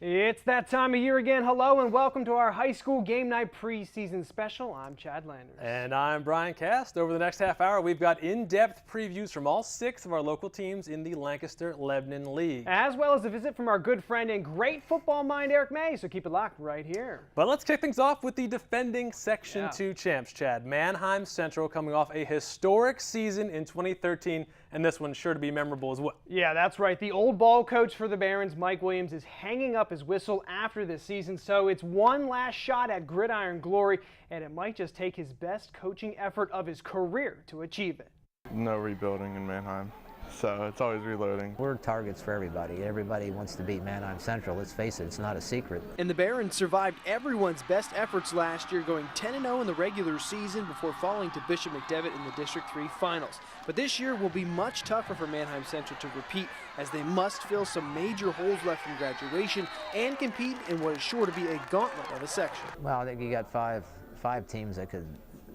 It's that time of year again. Hello and welcome to our high school game night preseason special. I'm Chad Landers. And I'm Bryan Kast. Over the next half hour, we've got in-depth previews from all 6 of our local teams in the Lancaster-Lebanon League. As well as a visit from our good friend and great football mind, Eric May. So keep it locked right here. But let's kick things off with the defending Section 2 champs, Chad. Manheim Central coming off a historic season in 2013, and this one's sure to be memorable as well. Yeah, that's right. The old ball coach for the Barons, Mike Williams, is hanging up his whistle after this season, so it's one last shot at gridiron glory, and it might just take his best coaching effort of his career to achieve it. No rebuilding in Manheim, so it's always reloading. We're targets for everybody. Everybody wants to beat Manheim Central. Let's face it, it's not a secret. And the Barons survived everyone's best efforts last year, going 10-0 in the regular season before falling to Bishop McDevitt in the District 3 finals. But this year will be much tougher for Manheim Central to repeat, as they must fill some major holes left from graduation and compete in what is sure to be a gauntlet of a section. Well, I think you got five teams that could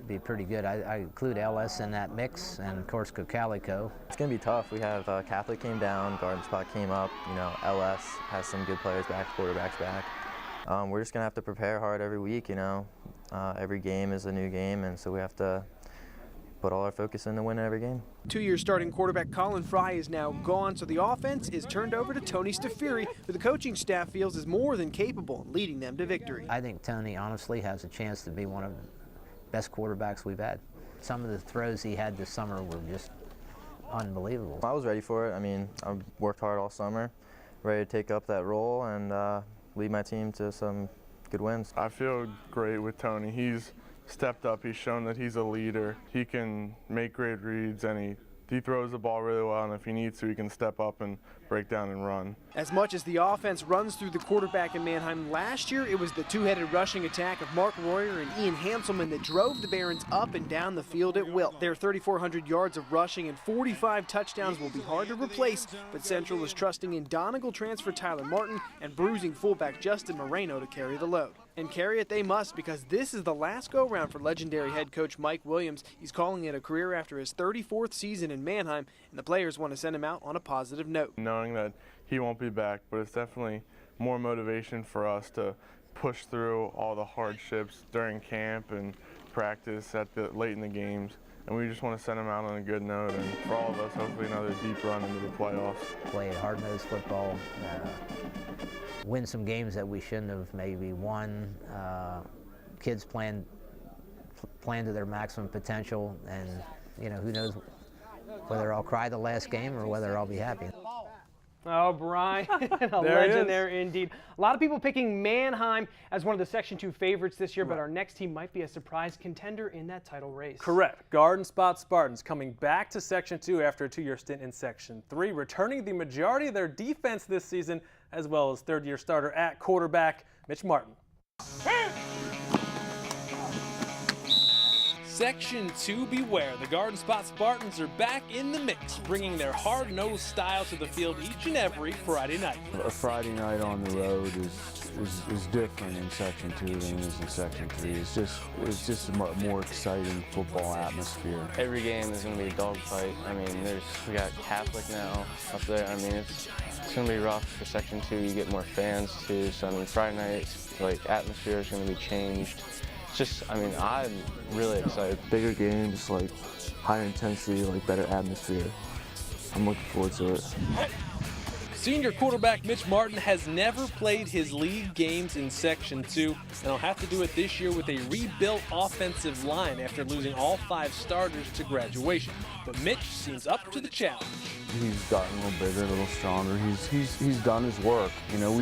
be pretty good. I include LS in that mix, and of course Cocalico. It's going to be tough. We have Catholic came down, Garden Spot came up, LS has some good players back, quarterbacks back. We're just going to have to prepare hard every week, Every game is a new game, and so we have to put all our focus into winning every game. 2-year starting quarterback Colin Fry is now gone, so the offense is turned over to Tony Stafiri, who the coaching staff feels is more than capable in leading them to victory. I think Tony honestly has a chance to be one of the best quarterbacks we've had. Some of the throws he had this summer were just unbelievable. I was ready for it. I worked hard all summer, ready to take up that role and lead my team to some good wins. I feel great with Tony. He's stepped up. He's shown that he's a leader. He can make great reads, and he throws the ball really well, and if he needs to, he can step up and break down and run. As much as the offense runs through the quarterback in Manheim, last year it was the two-headed rushing attack of Mark Royer and Ian Hanselman that drove the Barons up and down the field at will. Their 3,400 yards of rushing and 45 touchdowns will be hard to replace, but Central is trusting in Donegal transfer Tyler Martin and bruising fullback Justin Moreno to carry the load. And carry it they must, because this is the last go-round for legendary head coach Mike Williams. He's calling it a career after his 34th season in Manheim, and the players want to send him out on a positive note. Knowing that he won't be back, but it's definitely more motivation for us to push through all the hardships during camp and practice late in the games. And we just want to send him out on a good note, and for all of us, hopefully another deep run into the playoffs. Play hard-nosed football. Win some games that we shouldn't have maybe won. Kids plan to their maximum potential, and who knows whether I'll cry the last game or whether I'll be happy. Oh, Bryan, a legend there indeed. A lot of people picking Manheim as one of the Section 2 favorites this year, but our next team might be a surprise contender in that title race. Correct. Garden Spot Spartans coming back to Section 2 after a 2-year stint in Section 3, returning the majority of their defense this season, as well as third-year starter at quarterback Mitch Martin. Section 2 beware. The Garden Spot Spartans are back in the mix, bringing their hard-nosed style to the field each and every Friday night. A Friday night on the road is different in Section 2 than it is in Section 3. It's just a more exciting football atmosphere. Every game is going to be a dogfight. We got Catholic now up there. It's going to be rough for Section 2. You get more fans too. So Friday night, atmosphere is going to be changed. I'm really excited. Bigger games, higher intensity, better atmosphere. I'm looking forward to it. Senior quarterback Mitch Martin has never played his league games in Section 2, and he'll have to do it this year with a rebuilt offensive line after losing all 5 starters to graduation. But Mitch seems up to the challenge. he's gotten a little bigger, a little stronger. He's done his work. You know,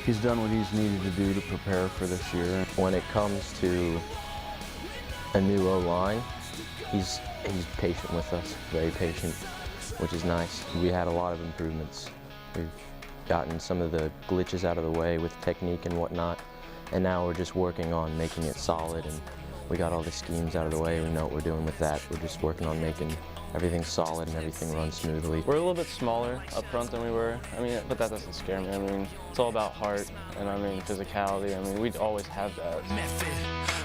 he's done what he's needed to do to prepare for this year. When it comes to a new O-line, he's patient with us, very patient, which is nice. We had a lot of improvements. We've gotten some of the glitches out of the way with technique and whatnot, and now we're just working on making it solid, and we got all the schemes out of the way. We know what we're doing with that. We're just working on making everything solid and everything run smoothly. We're a little bit smaller up front than we were. I mean, but that doesn't scare me. I mean, it's all about heart and I mean physicality. I mean, we'd always have that. Method,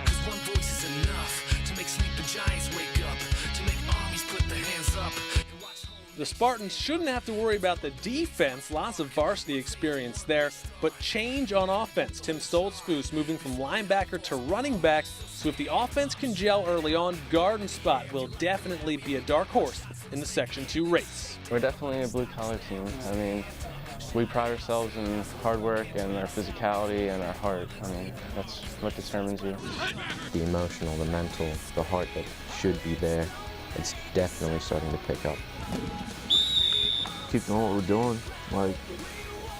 'cause one voice is enough to make sleeping giants wake up, to make armies put their hands up. The Spartans shouldn't have to worry about the defense, lots of varsity experience there, but change on offense. Tim Stoltzfus moving from linebacker to running back, so if the offense can gel early on, Garden Spot will definitely be a dark horse in the Section 2 race. We're definitely a blue-collar team. I mean, we pride ourselves in hard work and our physicality and our heart. I mean, that's what determines you. The emotional, the mental, the heart that should be there, it's definitely starting to pick up. Keep doing what we're doing, like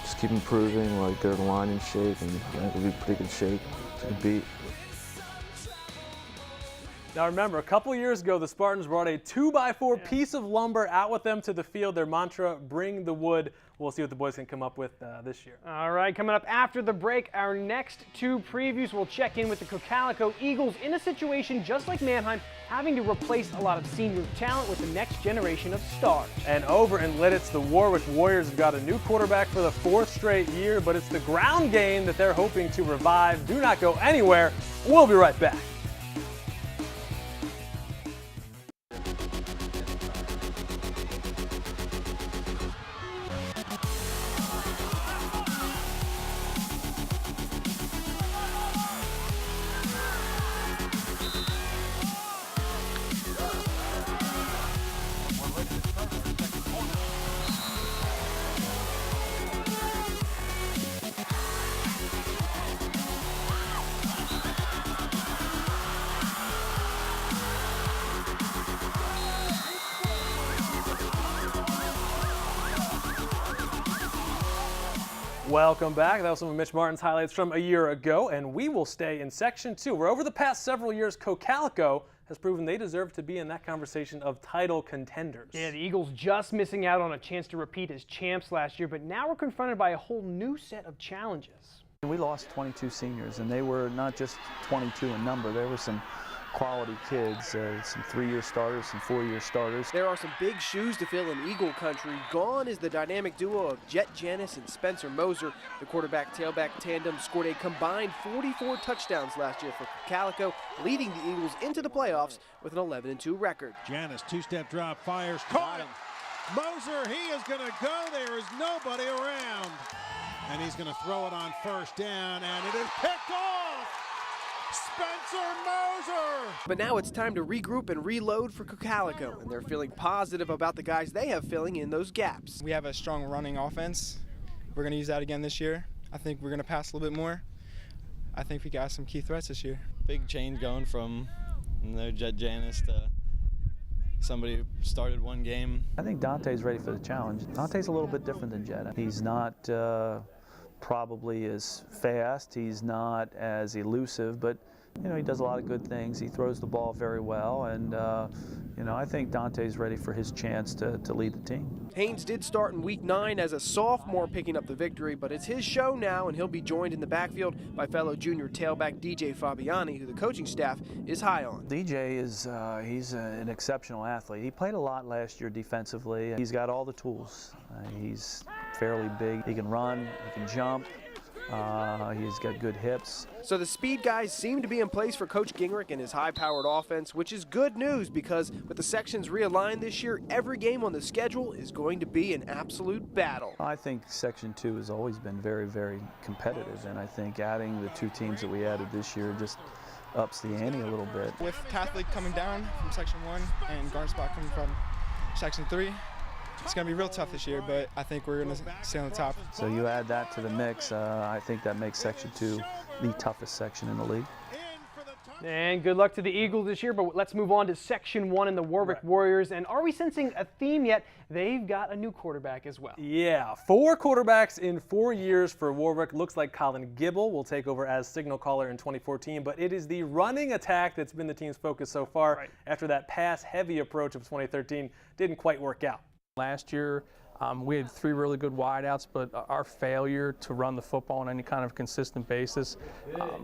just keep improving, like get the line in shape, and I think we'll be pretty good shape to beat. Now remember, a couple years ago, the Spartans brought a 2x4 piece of lumber out with them to the field. Their mantra, bring the wood. We'll see what the boys can come up with this year. All right, coming up after the break, our next two previews, we'll check in with the Cocalico Eagles in a situation just like Mannheim, having to replace a lot of senior talent with the next generation of stars. And over in Lidditz, the Warwick Warriors have got a new quarterback for the 4th straight year, but it's the ground game that they're hoping to revive. Do not go anywhere. We'll be right back. Welcome back. That was some of Mitch Martin's highlights from a year ago, and we will stay in Section 2, where over the past several years, Cocalico has proven they deserve to be in that conversation of title contenders. Yeah, the Eagles just missing out on a chance to repeat as champs last year, but now we're confronted by a whole new set of challenges. We lost 22 seniors, and they were not just 22 in number. There were some quality kids, some 3-year starters, some 4-year starters. There are some big shoes to fill in Eagle country. Gone is the dynamic duo of Jet Janis and Spencer Moser. The quarterback-tailback tandem scored a combined 44 touchdowns last year for Cocalico, leading the Eagles into the playoffs with an 11-2 record. Janis, two-step drop, fires, caught him. Moser, he is going to go. There is nobody around. And he's going to throw it on first down, and it is picked off. Spencer Moser! But now it's time to regroup and reload for Cocalico, and they're feeling positive about the guys they have filling in those gaps. We have a strong running offense. We're going to use that again this year. I think we're going to pass a little bit more. I think we got some key threats this year. Big change going from Jet Janis to somebody who started one game. I think Dante's ready for the challenge. Dante's a little bit different than Jet. He's not probably as fast, he's not as elusive, but you know, he does a lot of good things. He throws the ball very well, and you know, I think Dante's ready for his chance to lead the team. Haynes did start in Week 9 as a sophomore, picking up the victory, but it's his show now, and he'll be joined in the backfield by fellow junior tailback DJ Fabiani, who the coaching staff is high on. DJ is he's an exceptional athlete. He played a lot last year defensively. He's got all the tools. He's fairly big. He can run, he can jump. He's got good hips. So the speed guys seem to be in place for Coach Gingrich and his high-powered offense, which is good news because with the sections realigned this year, every game on the schedule is going to be an absolute battle. I think Section 2 has always been very, very competitive, and I think adding the 2 teams that we added this year just ups the ante a little bit. With Catholic coming down from Section 1 and Garden Spot coming from Section 3, it's going to be real tough this year, but I think we're going to stay on the top. So you add that to the mix, I think that makes Section 2 the toughest section in the league. In for the And good luck to the Eagles this year, but let's move on to Section 1 and the Warwick Warriors. And are we sensing a theme yet? They've got a new quarterback as well. Yeah, 4 quarterbacks in 4 years for Warwick. Looks like Colin Gibble will take over as signal caller in 2014, but it is the running attack that's been the team's focus so far after that pass-heavy approach of 2013 didn't quite work out. Last year, we had 3 really good wideouts, but our failure to run the football on any kind of consistent basis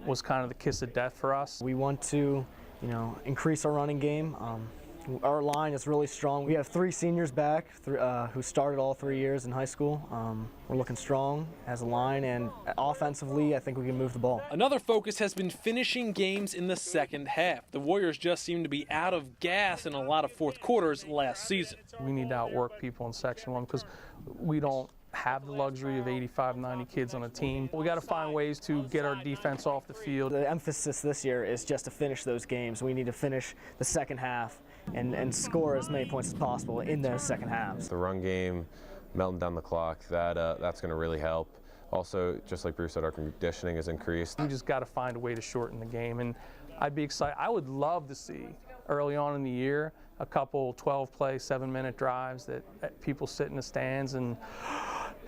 was kind of the kiss of death for us. We want to, increase our running game. Our line is really strong. We have 3 seniors back who started all 3 years in high school. We're looking strong as a line, and offensively, I think we can move the ball. Another focus has been finishing games in the second half. The Warriors just seem to be out of gas in a lot of fourth quarters last season. We need to outwork people in Section 1 because we don't have the luxury of 85, 90 kids on a team. We got to find ways to get our defense off the field. The emphasis this year is just to finish those games. We need to finish the second half and score as many points as possible in those second halves. The run game, melting down the clock, that's going to really help. Also, just like Bruce said, our conditioning has increased. We just got to find a way to shorten the game, and I'd be excited. I would love to see early on in the year a couple 12-play, 7-minute drives that people sit in the stands, and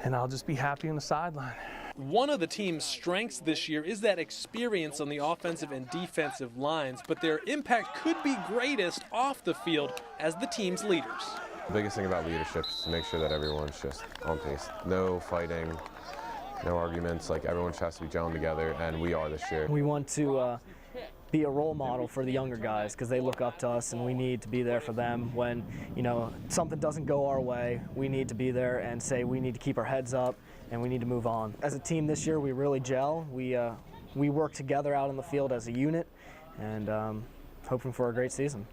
I'll just be happy on the sideline. One of the team's strengths this year is that experience on the offensive and defensive lines, but their impact could be greatest off the field as the team's leaders. The biggest thing about leadership is to make sure that everyone's just on pace. No fighting, no arguments, like everyone just has to be gelling together, and we are this year. We want to be a role model for the younger guys because they look up to us, and we need to be there for them when something doesn't go our way. We need to be there and say we need to keep our heads up and we need to move on. As a team this year, we really gel. We work together out on the field as a unit, and hoping for a great season.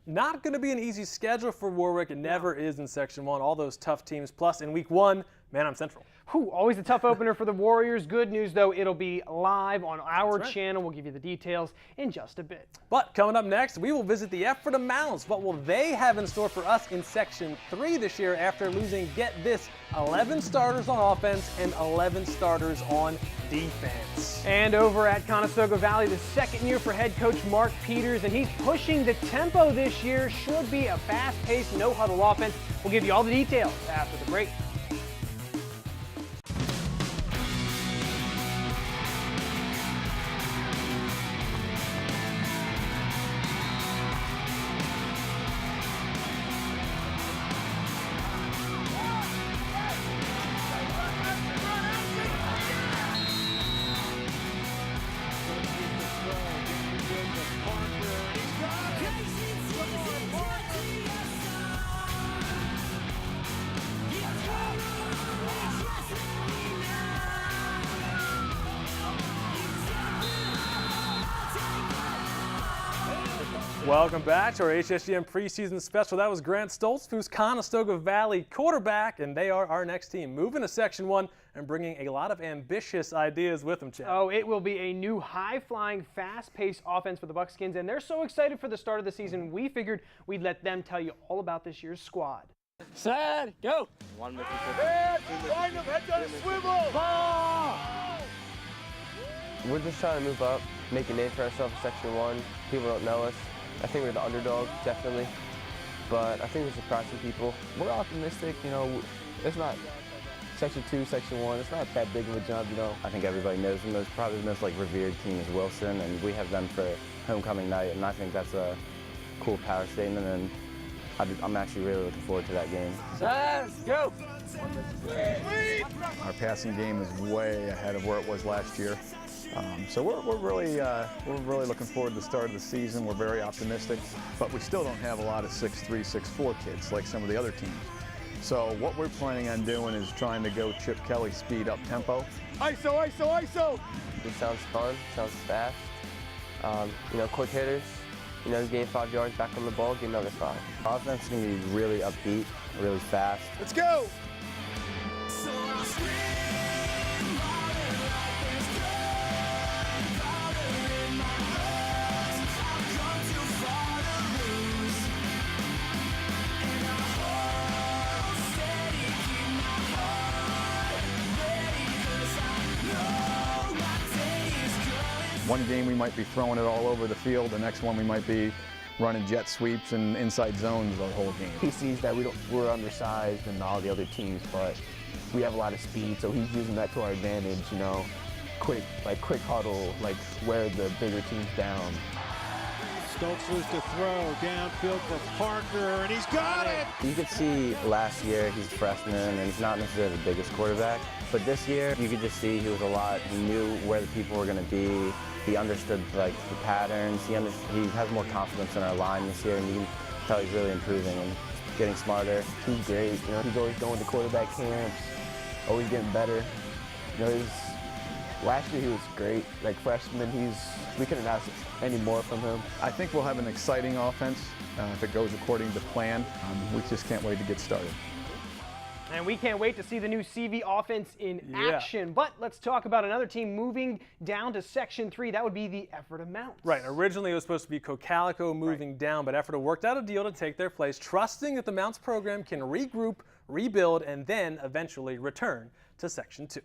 Not going to be an easy schedule for Warwick. It never is in Section 1. All those tough teams. Plus, in Week 1, Manheim Central. Always a tough opener for the Warriors. Good news, though, it'll be live on our channel. We'll give you the details in just a bit. But coming up next, we will visit the Ephrata Mounds. What will they have in store for us in Section 3 this year after losing, get this, 11 starters on offense and 11 starters on defense? And over at Conestoga Valley, the second year for head coach Mark Peters, and he's pushing the tempo this year. Should be a fast-paced, no-huddle offense. We'll give you all the details after the break. Welcome back to our HSGN preseason special. That was Grant Stoltzfus, Conestoga Valley quarterback, and they are our next team, moving to Section 1 and bringing a lot of ambitious ideas with them, Chad. Oh, it will be a new high-flying, fast-paced offense for the Buckskins, and they're so excited for the start of the season, we figured we'd let them tell you all about this year's squad. Set, go! One Mississippi. Find them, head on a swivel! Ball! We're just trying to move up, make a name for ourselves in Section 1. People don't know us. I think we're the underdog, definitely, but I think we're surprising people. We're optimistic, it's not Section 2, Section 1, it's not that big of a jump, I think everybody knows them. Probably the most revered team is Wilson, and we have them for homecoming night, and I think that's a cool power statement, and I'm actually really looking forward to that game. Let's go! Our passing game is way ahead of where it was last year. So we're really looking forward to the start of the season. We're very optimistic, but we still don't have a lot of 6'3", 6'4" kids like some of the other teams. So what we're planning on doing is trying to go Chip Kelly speed up tempo. ISO, ISO, ISO! It sounds fun, sounds fast. Quick hitters, gain 5 yards, back on the ball, get another 5. Offense is going to be really upbeat, really fast. Let's go! One game we might be throwing it all over the field. The next one we might be running jet sweeps and inside zones the whole game. He sees that we're undersized than all the other teams, but we have a lot of speed, so he's using that to our advantage, you know. Quick huddle, like wear the bigger teams down. Stokes loose to throw, downfield for Parker, and he's got it! You could see last year he's a freshman and he's not necessarily the biggest quarterback, but this year you could just see he was a lot. He knew where the people were going to be. He understood like the patterns. He has more confidence in our line this year, and you can tell he's really improving and getting smarter. He's great. You know, he's always going to quarterback camps, always getting better. You know, last year he was great. Like freshman, we couldn't ask any more from him. I think we'll have an exciting offense if it goes according to plan. We just can't wait to get started. And we can't wait to see the new CV offense in action. But let's talk about another team moving down to Section 3. That would be the Ephrata Mounts. Right. Originally, it was supposed to be Cocalico moving down, but Ephrata worked out a deal to take their place, trusting that the Mounts program can regroup, rebuild, and then eventually return to Section 2.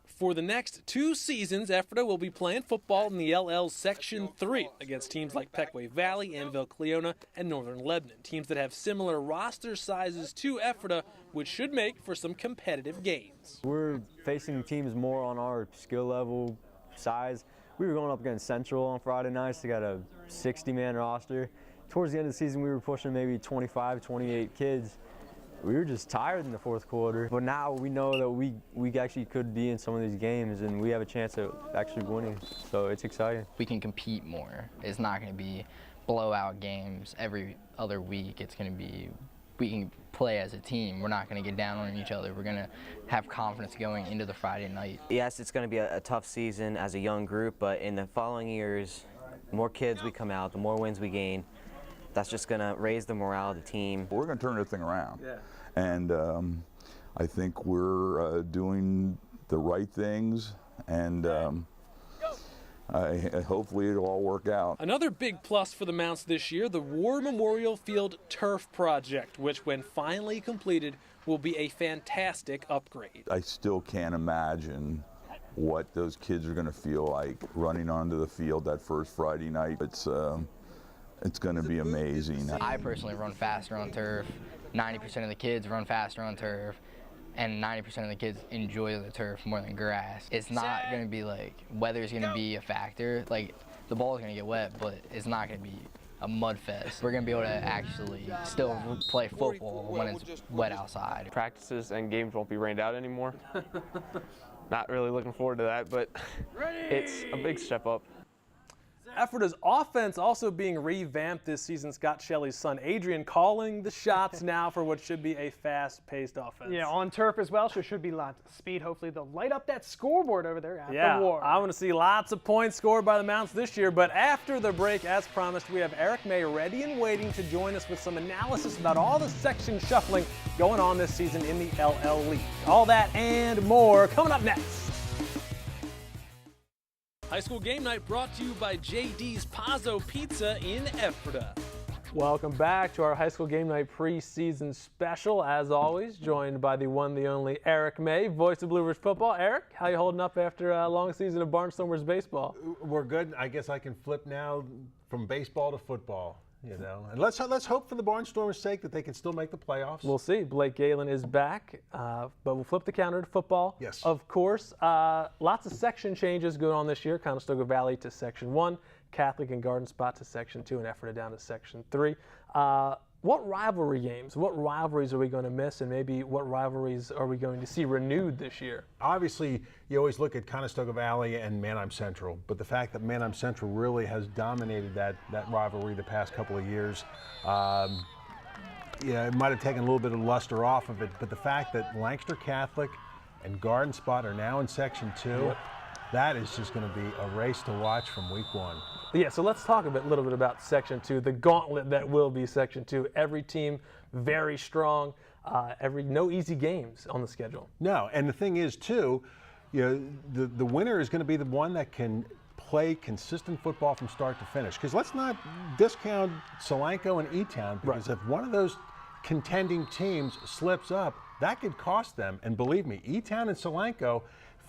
For the next 2 seasons, Ephrata will be playing football in the LL Section 3 against teams like Pequea Valley, Anvil Cleona, and Northern Lebanon, teams that have similar roster sizes to Ephrata, which should make for some competitive games. We're facing teams more on our skill level, size. We were going up against Central on Friday nights. They got a 60-man roster. Towards the end of the season, we were pushing maybe 25, 28 kids. We were just tired in the fourth quarter, but now we know that we actually could be in some of these games and we have a chance of actually winning, so it's exciting. We can compete more. It's not going to be blowout games every other week. It's going to be, we can play as a team. We're not going to get down on each other. We're going to have confidence going into the Friday night. Yes, it's going to be a tough season as a young group, but in the following years, the more kids we come out, the more wins we gain. That's just going to raise the morale of the team. We're going to turn this thing around. Yeah. And I think we're doing the right things, and hopefully it'll all work out. Another big plus for the Mounts this year, the War Memorial Field Turf Project, which when finally completed will be a fantastic upgrade. I still can't imagine what those kids are going to feel like running onto the field that first Friday night. It's going to be amazing. I personally run faster on turf. 90% of the kids run faster on turf, and 90% of the kids enjoy the turf more than grass. It's not going to be like weather's going to be a factor. Like the ball is going to get wet, but it's not going to be a mud fest. We're going to be able to actually still play football when it's wet outside. Practices and games won't be rained out anymore. Not really looking forward to that, but it's a big step up. Ephrata's offense also being revamped this season. Scott Shelley's son Adrian calling the shots now for what should be a fast-paced offense. Yeah, on turf as well, so should be lots of speed. Hopefully they'll light up that scoreboard over there at the War. I want to see lots of points scored by the Mounts this year, but after the break, as promised, we have Eric May ready and waiting to join us with some analysis about all the section shuffling going on this season in the LL League. All that and more coming up next. High School Game Night brought to you by JD's Pazzo Pizza in Ephrata. Welcome back to our High School Game Night preseason special. As always, joined by the one, the only Eric May, voice of Blue Ridge football. Eric, how you holding up after a long season of Barnstormers baseball? We're good. I guess I can flip now from baseball to football. You know, and let's hope for the Barnstormers' sake that they can still make the playoffs. We'll see. Blake Galen is back, but we'll flip the counter to football. Yes. Of course. Lots of section changes going on this year. Conestoga Valley to Section 1, Catholic and Garden Spot to Section 2, and Ephrata down to Section 3. What rivalry games, what rivalries are we going to miss, and maybe what rivalries are we going to see renewed this year? Obviously, you always look at Conestoga Valley and Manheim Central, but the fact that Manheim Central really has dominated that rivalry the past couple of years, it might have taken a little bit of luster off of it, but the fact that Lancaster Catholic and Garden Spot are now in Section 2, that is just going to be a race to watch from week 1. Yeah, so let's talk a little bit about Section 2, the gauntlet that will be Section 2. Every team very strong, no easy games on the schedule. No, and the thing is too, the winner is going to be the one that can play consistent football from start to finish. Because let's not discount Solanco and E-Town, because if one of those contending teams slips up, that could cost them. And believe me, E-Town and Solanco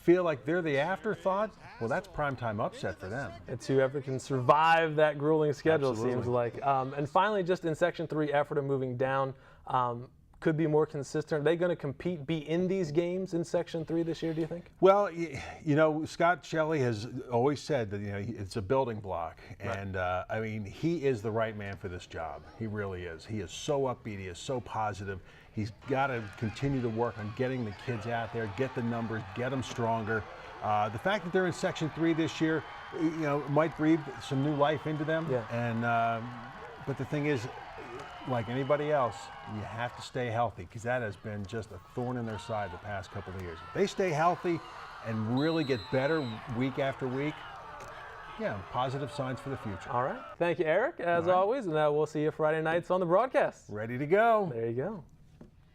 feel like they're the afterthought, well, that's primetime upset for them. It's whoever can survive that grueling schedule, it seems like. And finally, just in Section 3, effort of moving down, could be more consistent. Are they going to compete, be in these games in Section 3 this year, do you think? Well, you know, Scott Shelley has always said that, you know, it's a building block. Right. And, I mean, he is the right man for this job. He really is. He is so upbeat. He is so positive. He's got to continue to work on getting the kids out there, get the numbers, get them stronger. The fact that they're in Section 3 this year, you know, might breathe some new life into them. Yeah. And, but the thing is, like anybody else, you have to stay healthy, because that has been just a thorn in their side the past couple of years. If they stay healthy and really get better week after week, yeah, positive signs for the future. All right. Thank you, Eric, as always, and we'll see you Friday nights on the broadcast. Ready to go. There you go.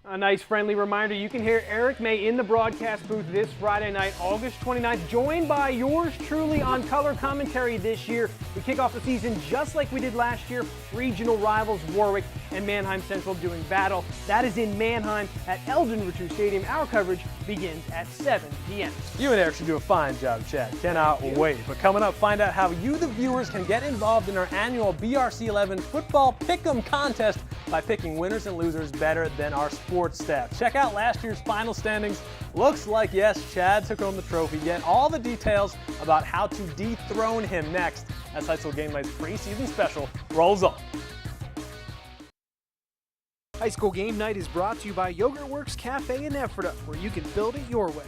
A nice friendly reminder, you can hear Eric May in the broadcast booth this Friday night, August 29th, joined by yours truly on color commentary this year. We kick off the season just like we did last year, regional rivals Warwick and Mannheim Central doing battle. That is in Mannheim at Eldon Ritu Stadium. Our coverage begins at 7 p.m. You and Eric should do a fine job, Chad. Cannot wait. But coming up, find out how you, the viewers, can get involved in our annual BRC11 Football Pick'em contest by picking winners and losers better than our sports staff. Check out last year's final standings. Looks like, yes, Chad took home the trophy. Get all the details about how to dethrone him next as High School Game Night's preseason special rolls on. High School Game Night is brought to you by Yogurt Works Cafe in Ephrata, where you can build it your way.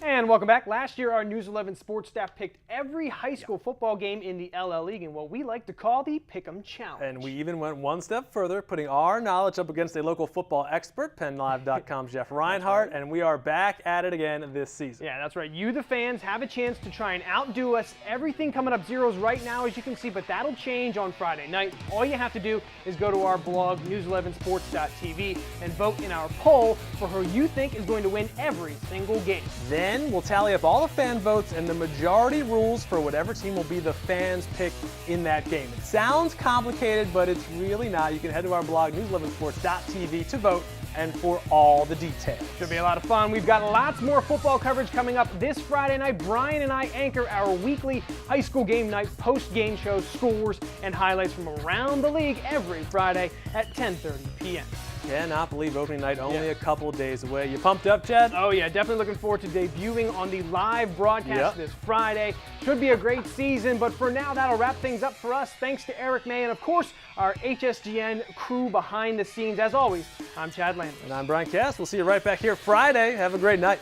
And welcome back. Last year, our News 11 sports staff picked every high school football game in the LL League in what we like to call the Pick'em Challenge. And we even went one step further, putting our knowledge up against a local football expert, PennLive.com's Jeff Reinhardt, and we are back at it again this season. Yeah, that's right. You, the fans, have a chance to try and outdo us. Everything coming up zeros right now, as you can see, but that'll change on Friday night. All you have to do is go to our blog, news11sports.tv, and vote in our poll for who you think is going to win every single game. Then we'll tally up all the fan votes and the majority rules for whatever team will be the fans' pick in that game. It sounds complicated, but it's really not. You can head to our blog, news11sports.tv, to vote and for all the details. Should be a lot of fun. We've got lots more football coverage coming up this Friday night. Bryan and I anchor our weekly high school game night post-game show, scores, and highlights from around the league every Friday at 10:30 p.m. Cannot believe opening night only a couple days away. You pumped up, Chad? Oh yeah, definitely looking forward to debuting on the live broadcast this Friday. Should be a great season, but for now, that'll wrap things up for us. Thanks to Eric May and, of course, our HSGN crew behind the scenes. As always, I'm Chad Landers. And I'm Bryan Kast. We'll see you right back here Friday. Have a great night.